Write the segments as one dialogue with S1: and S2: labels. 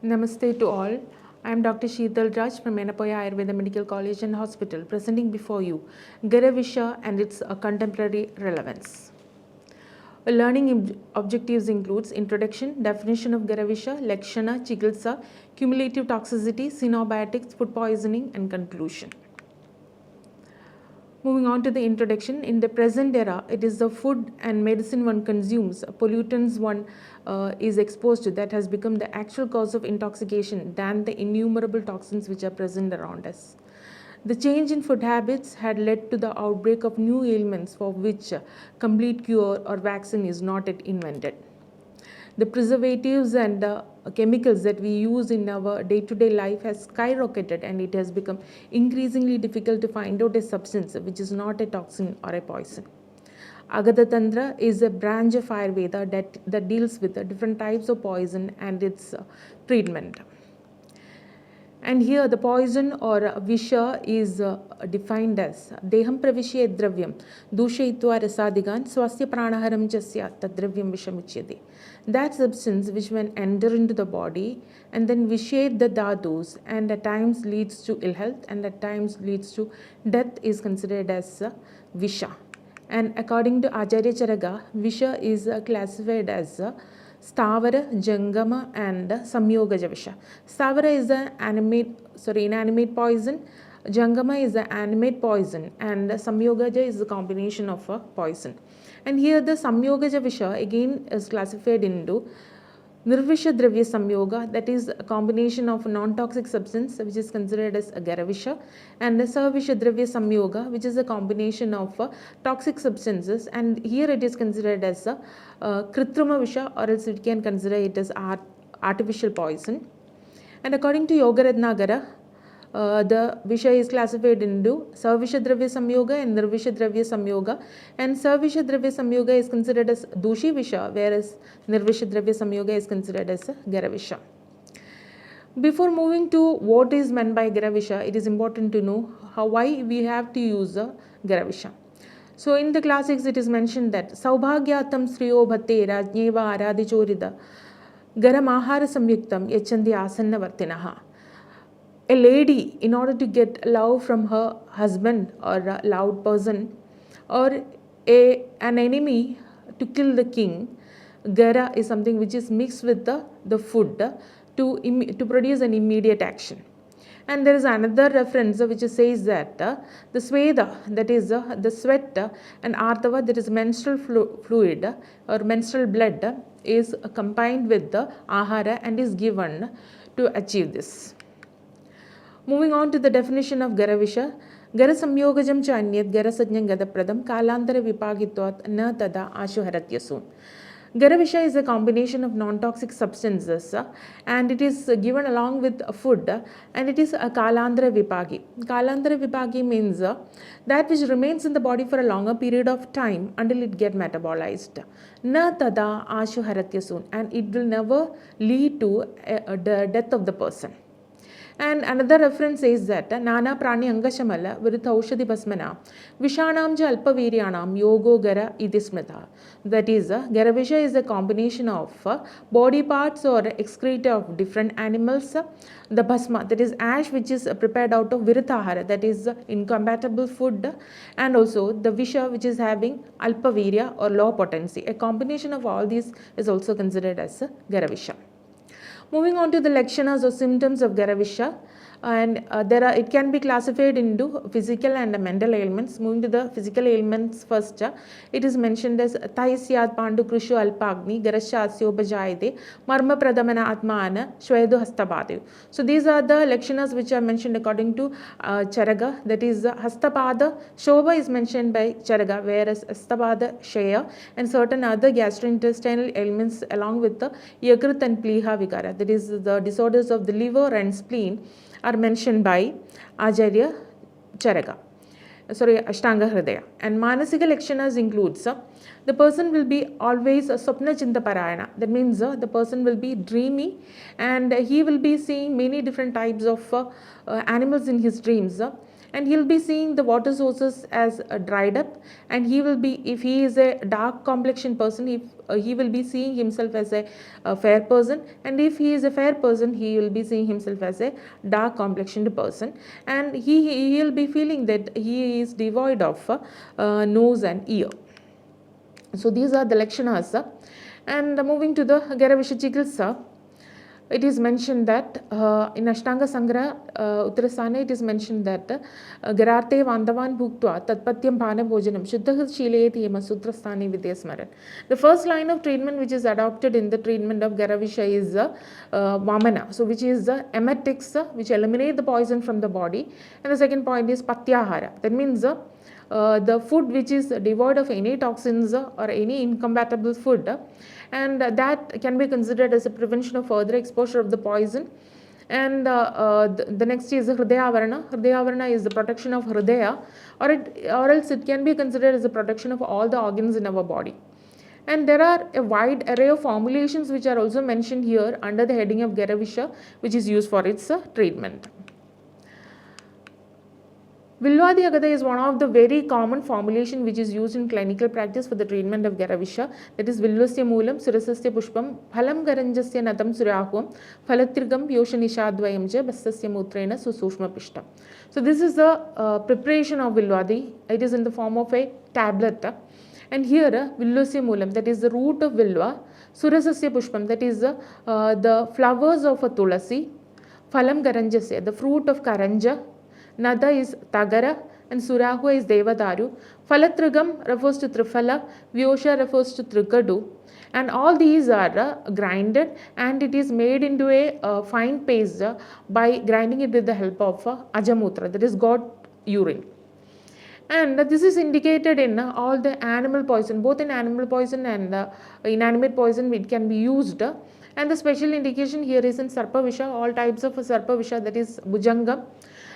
S1: Namaste to all. I am Dr. Sheethal Raj from Yenepoya Ayurveda Medical College and Hospital, presenting before you Gara Visha and its contemporary relevance. Learning objectives includes introduction, definition of Gara Visha, Lakshana, Chikitsa, cumulative toxicity, xenobiotics, food poisoning, and conclusion. Moving on to the introduction, in the present era, it is the food and medicine one consumes, pollutants one is exposed to that has become the actual cause of intoxication than the innumerable toxins which are present around us. The change in food habits had led to the outbreak of new ailments for which complete cure or vaccine is not yet invented. The preservatives and chemicals that we use in our day-to-day life has skyrocketed, and it has become increasingly difficult to find out a substance which is not a toxin or a poison. Agadatantra is a branch of Ayurveda that deals with the different types of poison and its treatment. And here the poison or visha is defined as deham pravishye dravyam dushayitva rasadigan swasya pranaharam jasya tadravyam vishamuchyate. That substance which when enter into the body and then vitiate the dhadus and at times leads to ill health and at times leads to death is considered as visha. And according to Acharya Charaka, visha is classified as Stavara, Jangama, and Samyogaja Visha. Stavara is an inanimate poison. Jangama is an animate poison, and Samyogaja is a combination of a poison. And here the Samyogaja Visha again is classified into Nirvisha Dravya Samyoga, that is a combination of non-toxic substance which is considered as a Gara Visha, and the Savisha Dravya Samyoga, which is a combination of toxic substances, and here it is considered as a Kritrima Visha, or else we can consider it as artificial poison. And according to Yoga Ratnagara, the Visha is classified into Savisha Dravya Samyoga and Nirvisha Dravya Samyoga, and Savisha Dravya Samyoga is considered as Dushi Visha, whereas Nirvisha Dravya Samyoga is considered as Gara Visha. Before moving to what is meant by Gara Visha, it is important to know why we have to use Gara Visha. So in the classics it is mentioned that Saubhagyatam Sriyo Bhatte Rajneva Aradichorida Garam Ahara Samyuktam Yachandi Asanna Vartinaha. A lady, in order to get love from her husband or a loved person, or an enemy to kill the king, gara is something which is mixed with the food to produce an immediate action. And there is another reference which says that the sweda, that is the sweat, and artava, that is menstrual fluid or menstrual blood, is combined with the ahara and is given to achieve this. Moving on to the definition of Gara Visha, Gara Samyogajam cha anyat Gara Sajnam Gadapradam Kalantara Vipagitvat na tada ashuharatyasun. Gara Visha is a combination of non-toxic substances and it is given along with food, and it is a Kalandara Vipagi. Kalandara Vipagi means that which remains in the body for a longer period of time until it gets metabolized. Na tada ashuharatyasun, and it will never lead to the death of the person. And another reference says that Nana Prani Angashamala Viruth Aushadhi Basmana Vishanam ja Alpaviryanam Yogo Gara Idismrita. That is, Gara Visha is a combination of body parts or excreta of different animals. The Bhasma, that is ash which is prepared out of Viruthahara, that is incompatible food, and also the Visha which is having Alpavirya or low potency. A combination of all these is also considered as Gara Visha. Moving on to the lakshanas or symptoms of Gara Visha, and it can be classified into physical and mental ailments. Moving to the physical ailments first, it is mentioned as Thaisyat Pandu Krushu Alpagni Garashasyo Bajayate Marma Pradamana Atmana Shwedu Hastabadu. So these are the lakshanas which are mentioned according to Charaga, that is Hastapada. Shobha is mentioned by Charaga, whereas Hastapada Shaya, and certain other gastrointestinal ailments along with the Yakrit and Pliha Vikara, that is the disorders of the liver and spleen, are mentioned by Acharya Charaka, Ashtanga Hridaya. And Manasika Lakshanas includes the person will be always a Swapna Chinta Parayana. That means the person will be dreamy and he will be seeing many different types of animals in his dreams. and he'll be seeing the water sources as dried up, and he will be, if he is a dark complexion person, if he will be seeing himself as a fair person, and if he is a fair person, he will be seeing himself as a dark complexioned person, and he will be feeling that he is devoid of nose and ear. So these are the lakshanas. And moving to the Gara Visha Chikitsa, it is mentioned that in Ashtanga Sangra Uttarasthana, it is mentioned that Gararte Vandavan Bhuktva Tatpatyam Bhana Bhojanam Shuddha Shileti Yema Sutrasthani Vidyasmaran. The first line of treatment which is adopted in the treatment of Gara Visha is Vamana, so which is the emetics which eliminate the poison from the body, and the second point is Patyahara. That means the food which is devoid of any toxins or any incompatible food, and that can be considered as a prevention of further exposure of the poison. And the next is Hridayavarana. Hridayavarana is the protection of Hridaya, or else it can be considered as a protection of all the organs in our body. And there are a wide array of formulations which are also mentioned here under the heading of Gara Visha, which is used for its treatment. Vilvadi Agada is one of the very common formulation which is used in clinical practice for the treatment of Gara Visha. That is Vilvasya Moolam, Surasasya Pushpam, Phalam Garanjasya Natam Suryahuam, Phalatrigam Yoshanishadvayam Ja, Basasya Mutrena Susushma Pishta. So this is the preparation of Vilvadi. It is in the form of a tablet. And here Vilvasya Moolam, that is the root of Vilva, Surasasya Pushpam, that is the flowers of a Tulasi, Phalam Garanjasya, the fruit of Karanja, Nada is Tagara, and Surahua is Devadaru. Phalatrigam refers to Triphala, Vyosha refers to Trikadu, and all these are grinded, and it is made into a fine paste by grinding it with the help of Ajamutra, that is goat urine. And this is indicated in all the animal poison, both in animal poison and inanimate poison it can be used. And the special indication here is in Sarpa Visha, all types of Sarpa Visha, that is Bhujanga.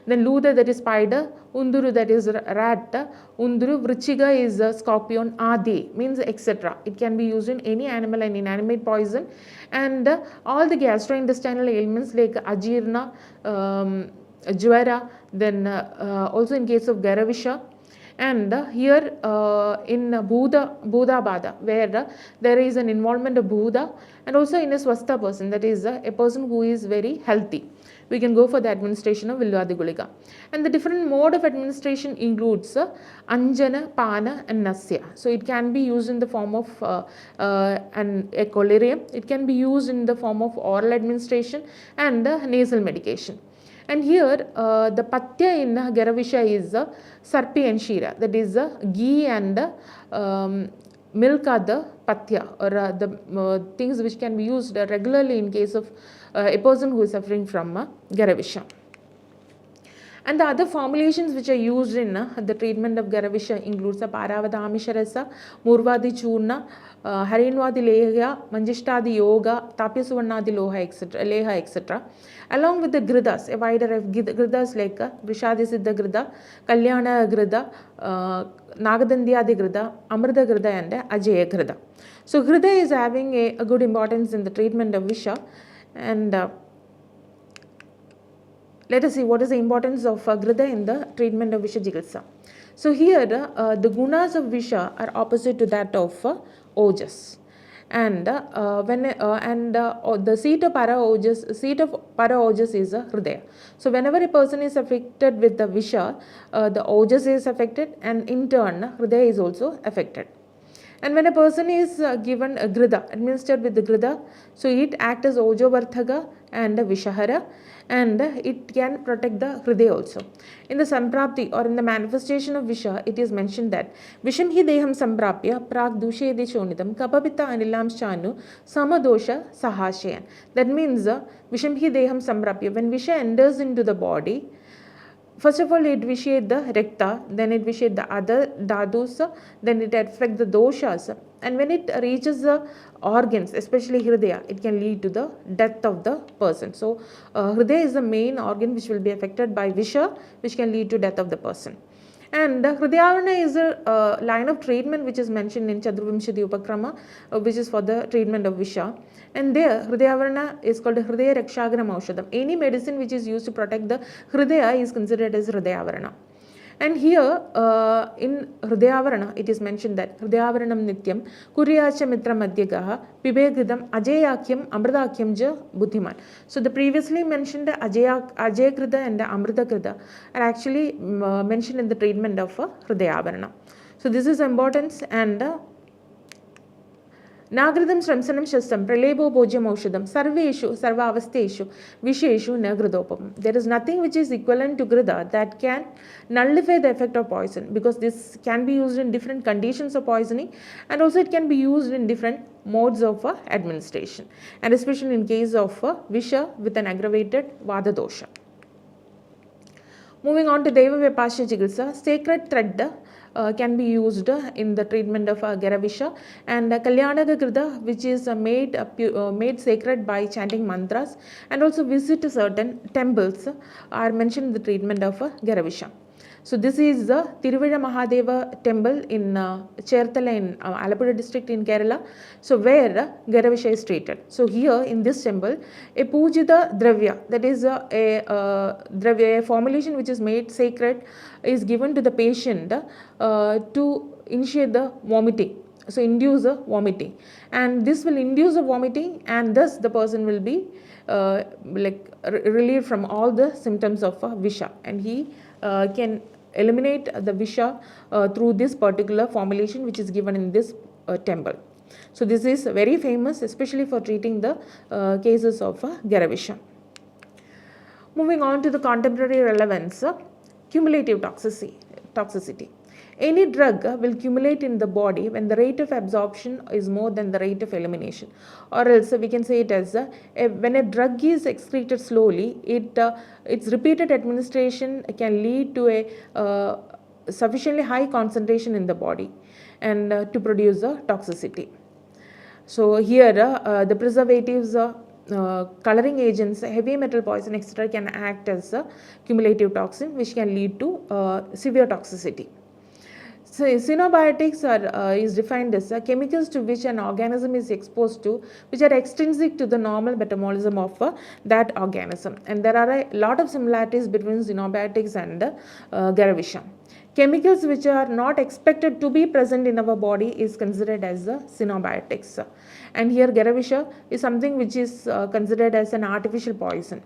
S1: Then Luda, that is spider, Unduru, that is rat, Unduru, Vrichiga is scorpion, Adi means etc. It can be used in any animal and inanimate poison, and all the gastrointestinal ailments like Ajirna, Jwara, then also in case of Gara Visha. And here in Buddha Bada, where there is an involvement of Buddha, and also in a Swastha person, that is a person who is very healthy, we can go for the administration of Vilvadi Gulika. And the different mode of administration includes Anjana, Pana and Nasya. So it can be used in the form of a collyrium, it can be used in the form of oral administration and nasal medication. And here the patya in Gara Visha is sarpi and shira, that is ghee and milk are the patya, or the things which can be used regularly in case of a person who is suffering from Gara Visha. And the other formulations which are used in the treatment of Gara Visha includes Paravadamisharasa, Murvadi Churna, Harinvadi Leha, Manjishtadi Yoga, Tapyasuvarnadi Leha, etc. Along with the Gridas, a wide array of Gridas like Vrishadi Siddha Grida, Kalyana Grida, Nagadandhyadi Grida, Amrita Grida and Ajaya Grida. So Grida is having a good importance in the treatment of Visha. And let us see what is the importance of Grida in the treatment of Visha Chikitsa. So here the gunas of Visha are opposite to that of Ojas. And the seat of Para Ojas is Hridaya. So whenever a person is affected with the Visha, the Ojas is affected, and in turn Hridaya is also affected. And when a person is given a Grida, administered with the Grida, so it acts as Ojovarthaga and Vishahara, and it can protect the Hridaya also. In the Samprapti, or in the manifestation of Visha, it is mentioned that Visham hi deham samprapya prag dushe de shonidam kapapita anilam shanu samadosha sahashayan. That means Visham hi deham samprapya, when Visha enters into the body, first of all, it vitiates the rekta, then it vitiates the other dhadus, then it affects the doshas, and when it reaches the organs, especially Hridaya, it can lead to the death of the person. So, Hridaya is the main organ which will be affected by Visha, which can lead to death of the person. And Hridayavarana is a line of treatment which is mentioned in Chaturvimshati Upakrama, which is for the treatment of Visha. And there, Hridayavarana is called Hridaya Rakshagram Aushadam. Any medicine which is used to protect the Hridaya is considered as Hridayavarana. And here in Hridayavarana, it is mentioned that Hridayavaranam Nityam Kuryacha Mitra Madhyagaha Pibegridam Ajayakyam Amritakyam Ja Buddhiman. So the previously mentioned Ajayakrida and Amritakrida are actually mentioned in the treatment of Hridayavarana. So this is importance. And Nagridam Sramsanam Shastam Pralebo Bhojyam Aushadam Sarveshu Sarvavasteshu Visheshu Nagridopam. There is nothing which is equivalent to Grida that can nullify the effect of poison, because this can be used in different conditions of poisoning, and also it can be used in different modes of administration, and especially in case of Visha with an aggravated Vada dosha. Moving on to Deva Vyapasya Chikitsa, sacred thread can be used in the treatment of Gara Visha, and Kalyanaga Krida, which is made sacred by chanting mantras, and also visit certain temples, are mentioned in the treatment of Gara Visha. So this is the Tiruvira Mahadeva temple in Cherthala in Alappuzha district in Kerala, so where Gara Visha is treated. So here in this temple, a Pujita Dravya, that is a formulation which is made sacred, is given to the patient to initiate the vomiting. So induce the vomiting, and this will induce the vomiting, and thus the person will be relieved from all the symptoms of Visha, and he can eliminate the Visha through this particular formulation which is given in this temple. So this is very famous, especially for treating the cases of Gara Visha. Moving on to the contemporary relevance, cumulative toxicity. Any drug will accumulate in the body when the rate of absorption is more than the rate of elimination, or else we can say it as when a drug is excreted slowly, its repeated administration can lead to a sufficiently high concentration in the body and to produce a toxicity. So here the preservatives, coloring agents, heavy metal poison, etc. can act as a cumulative toxin which can lead to severe toxicity. So xenobiotics is defined as chemicals to which an organism is exposed to, which are extrinsic to the normal metabolism of that organism. And there are a lot of similarities between xenobiotics and Gara Visha. Chemicals which are not expected to be present in our body is considered as xenobiotics. And here Gara Visha is something which is considered as an artificial poison.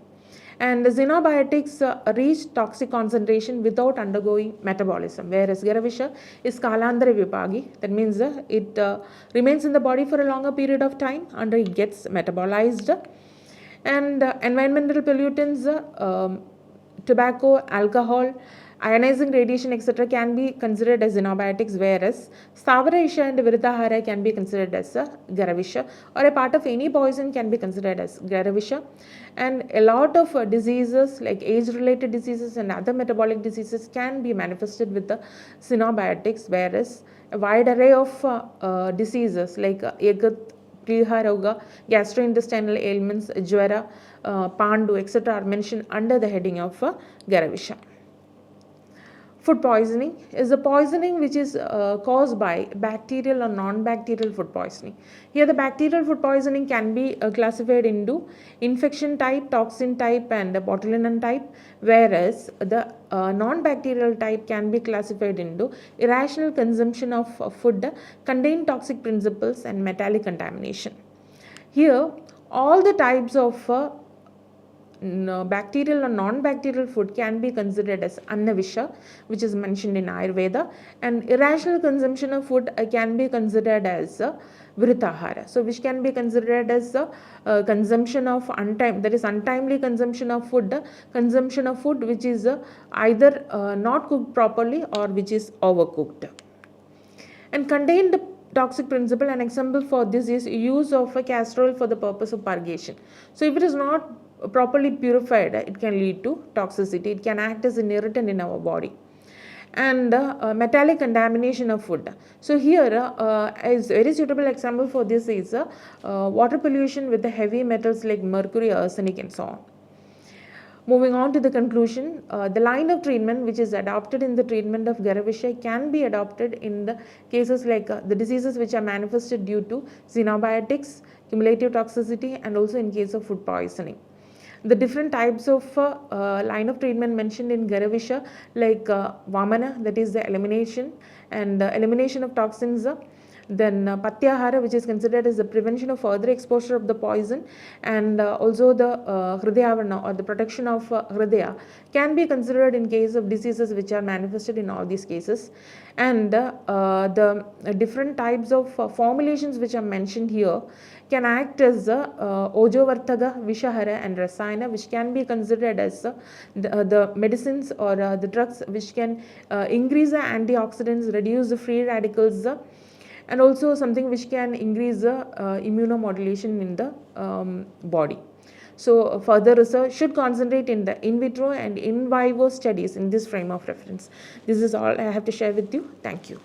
S1: And xenobiotics reach toxic concentration without undergoing metabolism, whereas Gara Visha is kalandara vipagi. That means it remains in the body for a longer period of time until it gets metabolized. And environmental pollutants, tobacco, alcohol, ionizing radiation, etc. can be considered as xenobiotics, whereas Sthavara and Viritahara can be considered as Gara Visha, or a part of any poison can be considered as Gara Visha. And a lot of diseases like age-related diseases and other metabolic diseases can be manifested with the xenobiotics, whereas a wide array of diseases like Egat, Priharoga, gastrointestinal ailments, Jwara, Pandu, etc. are mentioned under the heading of Gara Visha. Food poisoning is a poisoning which is caused by bacterial or non-bacterial food poisoning. Here the bacterial food poisoning can be classified into infection type, toxin type and botulinum type, whereas the non-bacterial type can be classified into irrational consumption of food, contain toxic principles and metallic contamination. Here all the types of bacterial or non-bacterial food can be considered as Annavisha, which is mentioned in Ayurveda, and irrational consumption of food can be considered as Viritahara, so which can be considered as consumption of untimely consumption of food, which is either not cooked properly or which is overcooked. And contain the toxic principle. An example for this is use of a castor oil for the purpose of purgation. So if it is not properly purified, it can lead to toxicity. It can act as an irritant in our body. And metallic contamination of food. So here is a very suitable example for this is water pollution with the heavy metals like mercury, arsenic and so on. Moving on to the conclusion, the line of treatment which is adopted in the treatment of Gara Visha can be adopted in the cases like the diseases which are manifested due to xenobiotics, cumulative toxicity, and also in case of food poisoning. The different types of line of treatment mentioned in Gara Visha, like Vamana, that is the elimination, and elimination of toxins. Then Patyahara, which is considered as the prevention of further exposure of the poison, and also the Hridayavarna, or the protection of Hridaya, can be considered in case of diseases which are manifested in all these cases. And the different types of formulations which are mentioned here can act as Ojovartaga, Vishahara, and Rasayana, which can be considered as the medicines or the drugs which can increase the antioxidants, reduce the free radicals, and also something which can increase the immunomodulation in the body. So further research should concentrate in the in vitro and in vivo studies in this frame of reference. This is all I have to share with you. Thank you.